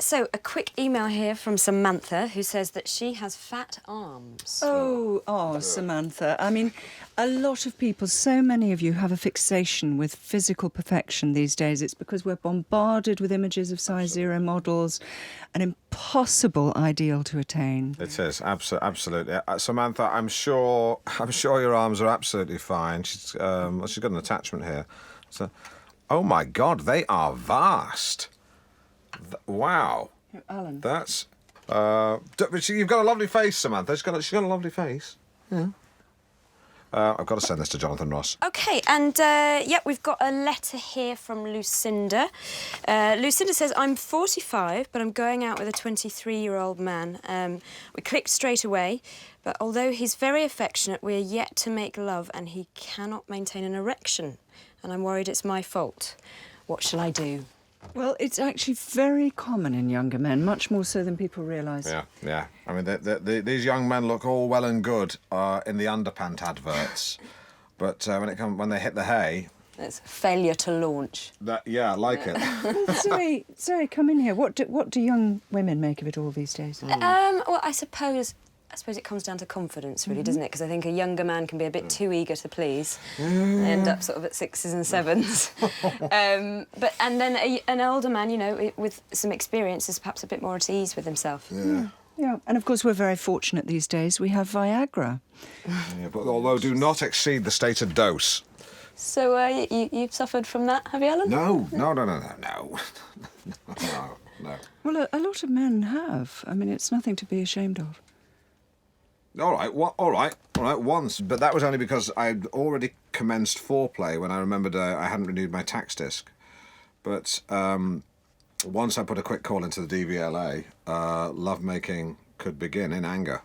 So, a quick email here from Samantha, who says that she has fat arms. Oh, Samantha. I mean, a lot of people, so many of you have a fixation with physical perfection these days. It's because we're bombarded with images of size zero models, an impossible ideal to attain. It is, absolutely. Samantha, I'm sure your arms are absolutely fine. She's got an attachment here. So, oh my God, they are vast. Wow. Alan. That's... you've got a lovely face, Samantha. She's got a lovely face. Yeah. I've got to send this to Jonathan Ross. OK, and, we've got a letter here from Lucinda. Lucinda says, I'm 45, but I'm going out with a 23-year-old man. We clicked straight away, but although he's very affectionate, we're yet to make love and he cannot maintain an erection. And I'm worried it's my fault. What shall I do? Well, it's actually very common in younger men, much more so than people realise. Yeah. I mean, these young men look all well and good in the underpant adverts, but when they hit the hay, it's failure to launch. I like it. Sorry, come in here. What do young women make of it all these days? Well, I suppose it comes down to confidence, really, doesn't it? Because I think a younger man can be a bit too eager to please, end up sort of at 6s and 7s. And then an older man, with some experience, is perhaps a bit more at ease with himself. Yeah, and of course we're very fortunate these days. We have Viagra. Yeah, but although do not exceed the stated dose. So you've suffered from that, have you, Alan? No. Well, a lot of men have. I mean, it's nothing to be ashamed of. All right, once. But that was only because I'd already commenced foreplay when I remembered I hadn't renewed my tax disc. But once I put a quick call into the DVLA, lovemaking could begin in anger.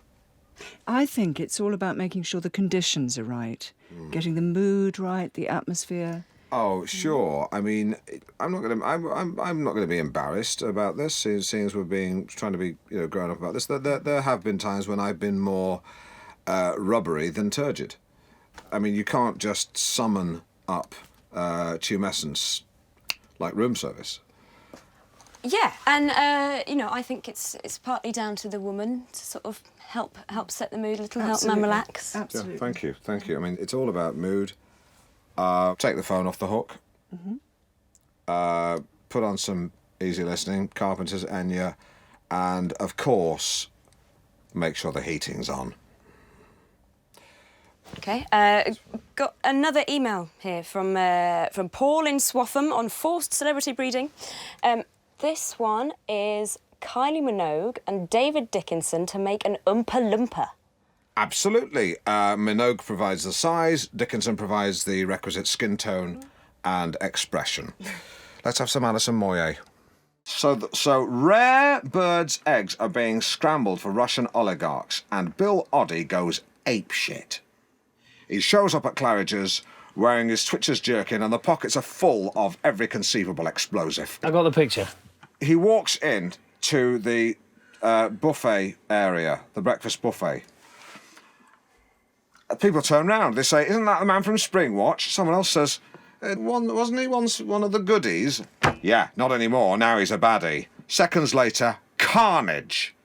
I think it's all about making sure the conditions are right, getting the mood right, the atmosphere. Oh, sure. I mean, I'm not going to be embarrassed about this, seeing as we're trying to be grown up about this. There have been times when I've been more rubbery than turgid. I mean, you can't just summon up tumescence like room service. Yeah, and I think it's partly down to the woman to sort of help set the mood a little, help man relax. Absolutely. Yeah, thank you. I mean, it's all about mood. Take the phone off the hook. Put on some easy listening, Carpenter's, Enya, and of course, make sure the heating's on. OK, got another email here from Paul in Swaffham on forced celebrity breeding. This one is Kylie Minogue and David Dickinson to make an Oompa Loompa. Absolutely. Minogue provides the size, Dickinson provides the requisite skin tone and expression. Let's have some Alison Moyet. So rare birds' eggs are being scrambled for Russian oligarchs, and Bill Oddie goes apeshit. He shows up at Claridge's wearing his Twitcher's jerkin, and the pockets are full of every conceivable explosive. I got the picture. He walks in to the buffet area, the breakfast buffet. People turn round. They say, "Isn't that the man from Springwatch?" Someone else says, "Wasn't he once one of the goodies?" "Yeah, not anymore. Now he's a baddie." Seconds later, carnage.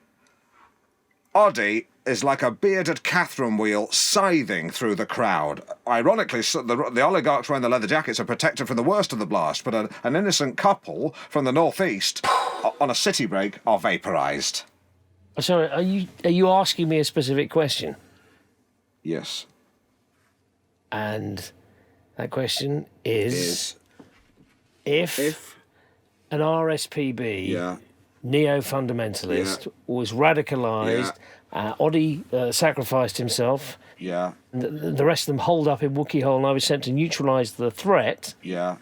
Oddie is like a bearded Catherine wheel scything through the crowd. Ironically, the oligarchs wearing the leather jackets are protected from the worst of the blast, but an innocent couple from the northeast on a city break are vaporised. Sorry, are you asking me a specific question? Yes. And that question is if an RSPB neo-fundamentalist was radicalised, Oddie sacrificed himself, and the rest of them holed up in Wookiee Hole and I was sent to neutralise the threat,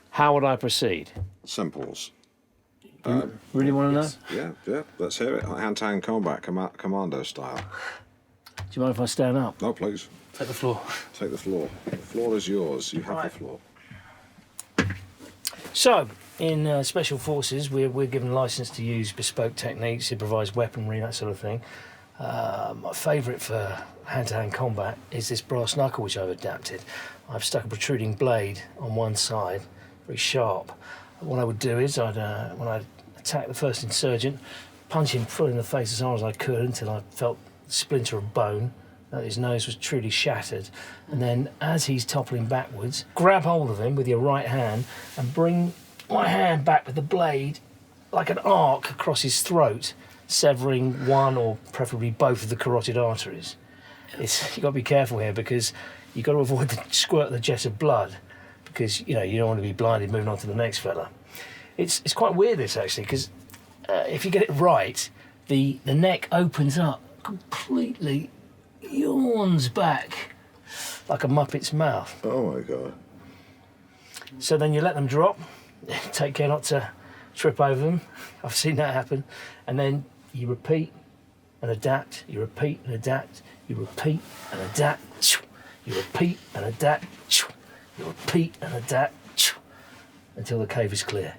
how would I proceed? Simples. You really want to know? Yeah, let's hear it. Hand-to-hand combat, commando style. Do you mind if I stand up? No, please. Take the floor. Take the floor. The floor is yours. You have the floor. So, in Special Forces, we're given licence to use bespoke techniques, improvised weaponry, that sort of thing. My favourite for hand-to-hand combat is this brass knuckle, which I've adapted. I've stuck a protruding blade on one side, very sharp. What I would do is, when I'd attack the first insurgent, punch him full in the face as hard as I could until I felt a splinter of bone, that his nose was truly shattered. And then, as he's toppling backwards, grab hold of him with your right hand and bring my hand back with the blade like an arc across his throat, severing one or preferably both of the carotid arteries. You've got to be careful here because you've got to avoid the squirt of the jet of blood because, you don't want to be blinded moving on to the next fella. It's quite weird, this, actually, because if you get it right, the neck opens up completely, yawns back like a Muppet's mouth. Oh, my God. So then you let them drop, take care not to trip over them. I've seen that happen. And then you repeat and adapt, you repeat and adapt, you repeat and adapt, you repeat and adapt, you repeat and adapt, until the cave is clear.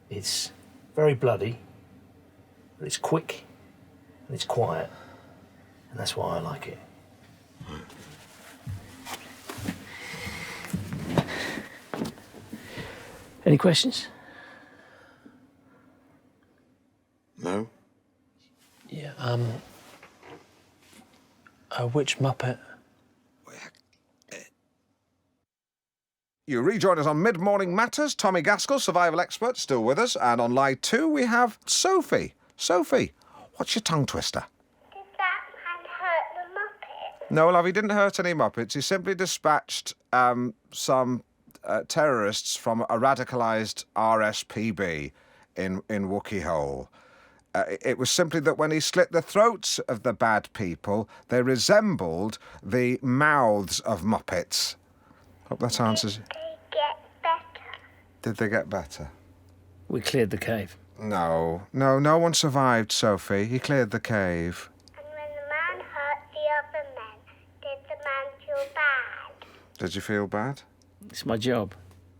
It's very bloody, but it's quick and it's quiet, and that's why I like it. Any questions? No. Yeah, which Muppet? You rejoin us on Mid-Morning Matters. Tommy Gaskell, survival expert, still with us. And on line 2, we have Sophie. Sophie, what's your tongue twister? Did that man hurt the Muppet? No, love, he didn't hurt any Muppets. He simply dispatched some terrorists from a radicalised RSPB in Wookie Hole. It was simply that when he slit the throats of the bad people, they resembled the mouths of Muppets. Hope that answers. Did they get better? Did they get better? We cleared the cave. No one survived, Sophie. He cleared the cave. And when the man hurt the other men, did the man feel bad? Did you feel bad? It's my job.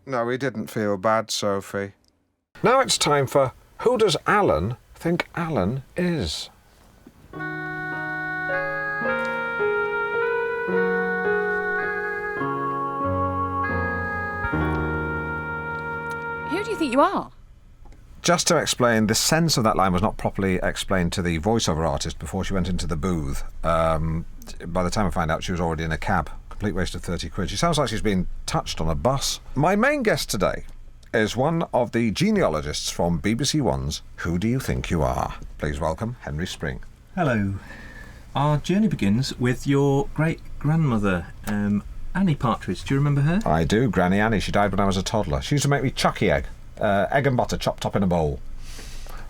No, he didn't feel bad, Sophie. Now it's time for Who Does Alan Think Alan Is? Who do you think you are? Just to explain, the sense of that line was not properly explained to the voiceover artist before she went into the booth. By the time I found out, she was already in a cab. Complete waste of 30 quid. She sounds like she's been touched on a bus. My main guest today is one of the genealogists from BBC One's Who Do You Think You Are? Please welcome Henry Spring. Hello. Our journey begins with your great-grandmother, Annie Partridge. Do you remember her? I do, Granny Annie. She died when I was a toddler. She used to make me chucky egg. Egg and butter chopped up in a bowl.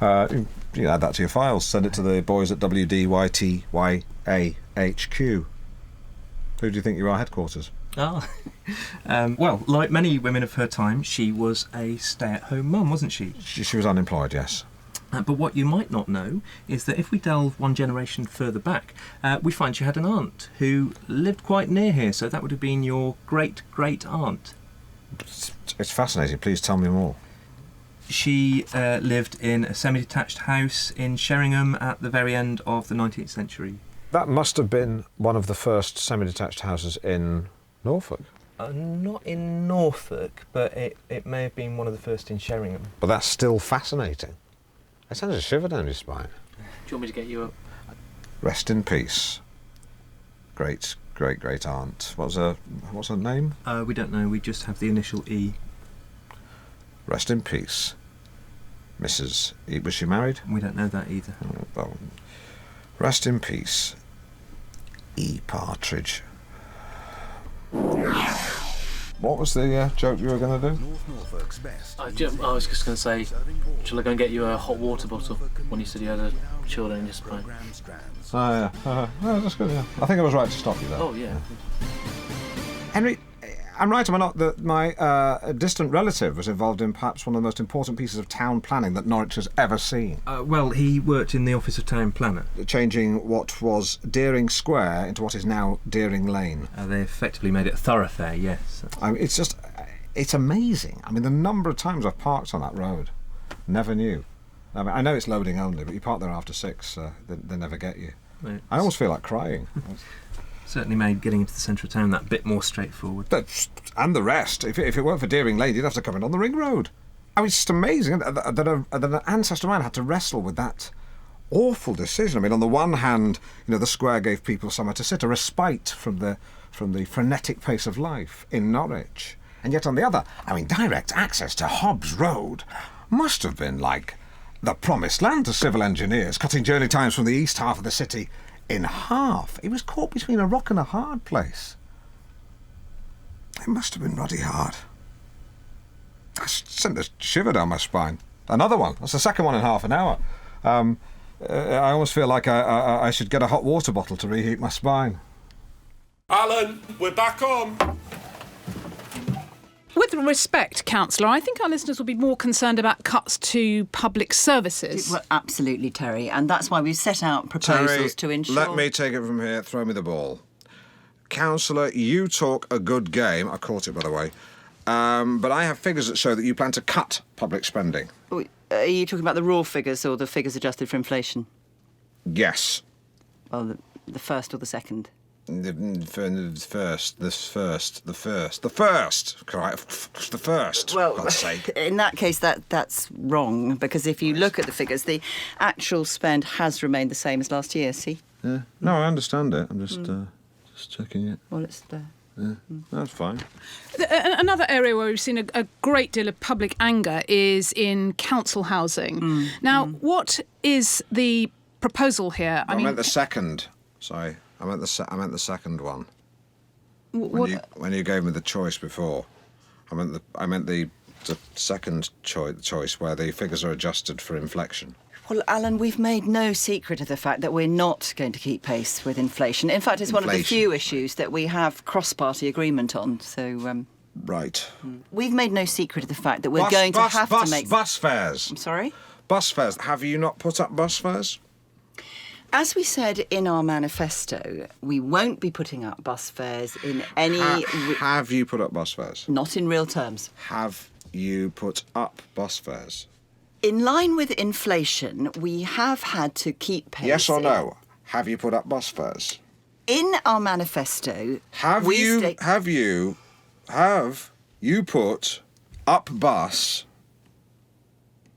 You can add that to your files. Send it to the boys at WDYTYAHQ. Who do you think you are, headquarters? Ah. Well, like many women of her time, she was a stay-at-home mum, wasn't she? She was unemployed, yes. But what you might not know is that if we delve one generation further back, we find she had an aunt who lived quite near here, so that would have been your great-great-aunt. It's fascinating. Please tell me more. She lived in a semi-detached house in Sheringham at the very end of the 19th century. That must have been one of the first semi-detached houses in Norfolk. Not in Norfolk, but it may have been one of the first in Sheringham. But that's still fascinating. It sends a shiver down your spine. Do you want me to get you up? Rest in peace. Great-great-great-aunt. What's her name? We don't know, we just have the initial E. Rest in peace. Mrs. E. Was she married? We don't know that either. Well, rest in peace, E. Partridge. What was the joke you were going to do? I was just going to say, shall I go and get you a hot water bottle when you said you had a children in your spine? Oh, yeah. No, that's good, yeah. I think I was right to stop you there. Oh, yeah. Henry, I'm right, am I not, that my distant relative was involved in perhaps one of the most important pieces of town planning that Norwich has ever seen? Well, he worked in the Office of Town Planner. Changing what was Deering Square into what is now Deering Lane. They effectively made it a thoroughfare, yes. I mean, it's amazing. I mean, the number of times I've parked on that road. Never knew. I mean, I know it's loading only, but you park there after 6, they never get you. I almost feel like crying. Certainly made getting into the centre of town that bit more straightforward. And the rest. If it weren't for Deering Lane, you'd have to come in on the ring road. I mean, it's just amazing that an ancestor man had to wrestle with that awful decision. I mean, on the one hand, the square gave people somewhere to sit, a respite from the frenetic pace of life in Norwich. And yet on the other, I mean, direct access to Hobbs Road must have been like the promised land to civil engineers, cutting journey times from the east half of the city in half. He was caught between a rock and a hard place. It must have been ruddy hard. I sent a shiver down my spine. Another one. That's the second one in half an hour. I almost feel like I should get a hot water bottle to reheat my spine. Alan, we're back on. With respect, Councillor, I think our listeners will be more concerned about cuts to public services. Well, absolutely, Terry, and that's why we've set out proposals to ensure... Let me take it from here. Throw me the ball. Councillor, you talk a good game. I caught it, by the way. But I have figures that show that you plan to cut public spending. Are you talking about the raw figures or the figures adjusted for inflation? Yes. Well, the first or the second? The first. Well, for God's sake. In that case, that's wrong, because if you look at the figures, the actual spend has remained the same as last year, see? Yeah. No, I understand it. I'm just checking it. Well, it's there. Yeah, that's fine. Another area where we've seen a great deal of public anger is in council housing. Now, what is the proposal here? I meant the second. Sorry, I meant the second one. When you gave me the choice before, I meant the second choice where the figures are adjusted for inflation. Well, Alan, we've made no secret of the fact that we're not going to keep pace with inflation. In fact, it's one of the few issues that we have cross-party agreement on, so... Right. We've made no secret of the fact that we're going to have to make... Bus fares. I'm sorry? Bus fares. Have you not put up bus fares? As we said in our manifesto, we won't be putting up bus fares in any... Have you put up bus fares? Not in real terms. Have you put up bus fares? In line with inflation, we have had to keep pace... Yes or no? Have you put up bus fares? In our manifesto... Have you put up bus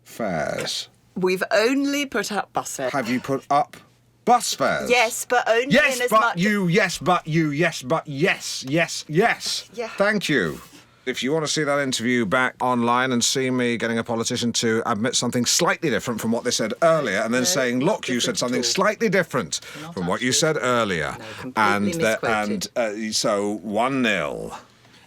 fares? We've only put up bus fares. Have you put up bus fares? Yes, but only yes, in as but much... yes, yes. Yeah. Thank you. If you want to see that interview back online and see me getting a politician to admit something slightly different from what they said earlier and then saying, look, you said something slightly different from what you said earlier. And so 1-0.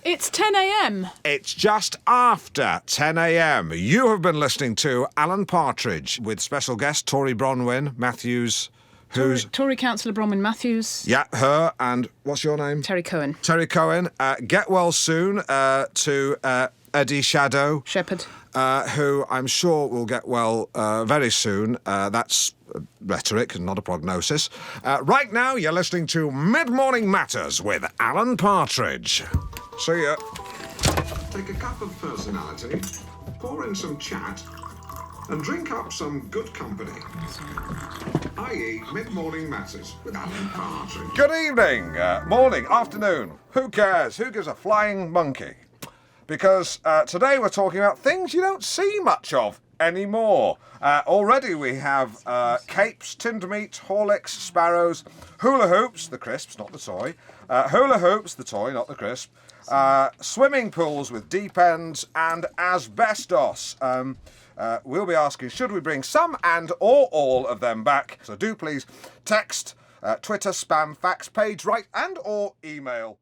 It's 10 a.m. It's just after 10 a.m. You have been listening to Alan Partridge with special guest Tory Bronwyn Matthews. Tory Councillor Bronwyn Matthews. Yeah, her, and what's your name? Terry Cohen. Terry Cohen. Get well soon to Eddie Shadow. Shepherd. Who I'm sure will get well very soon. That's rhetoric and not a prognosis. Right now, you're listening to Mid-Morning Matters with Alan Partridge. See ya. Take a cup of personality, pour in some chat, and drink up some good company. i.e. Mid-Morning Matters with Alan Partridge. Good evening, morning, afternoon. Who cares? Who gives a flying monkey? Because today we're talking about things you don't see much of anymore. Already we have capes, tinned meat, Horlicks, sparrows, hula hoops, the crisps, not the toy, hula hoops, the toy, not the crisp, swimming pools with deep ends, and asbestos. We'll be asking, should we bring some or all of them back? So do please text, Twitter, spam, fax, page, write, and or email